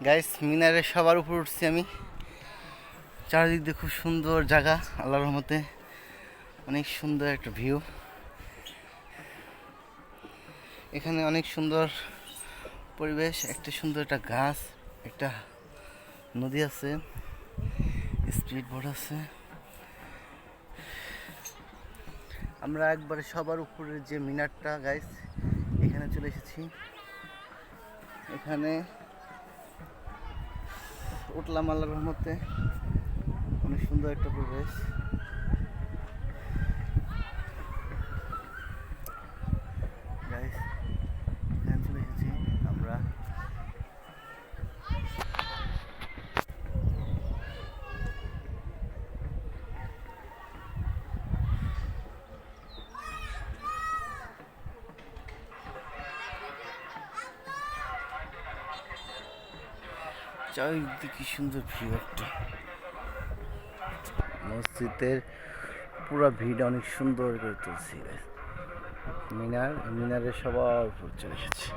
Guys, মিনারের সবার উপর উঠছি আমি। চারিদিক দিয়ে খুব সুন্দর জায়গা, আল্লাহর রহমতে অনেক সুন্দর একটা ভিউ। এখানে অনেক সুন্দর পরিবেশ, একটা সুন্দর একটা গাছ, একটা নদী আছে, স্পিড বোট আছে। আমরা একবারে সবার উপরের যে মিনারটা গাইস, এখানে চলে এসেছি। এখানে উঠলাম আল্লাহর রহমতে, অনেক সুন্দর একটা পরিবেশ। গাইস, এখানে চলে এসেছি আমরা। চারিদিকে কি সুন্দর ভিউ একটা। মসজিদের পুরো ভিড় অনেক সুন্দর করে তুলছি। মিনারের সবার উপর চলে এসেছি।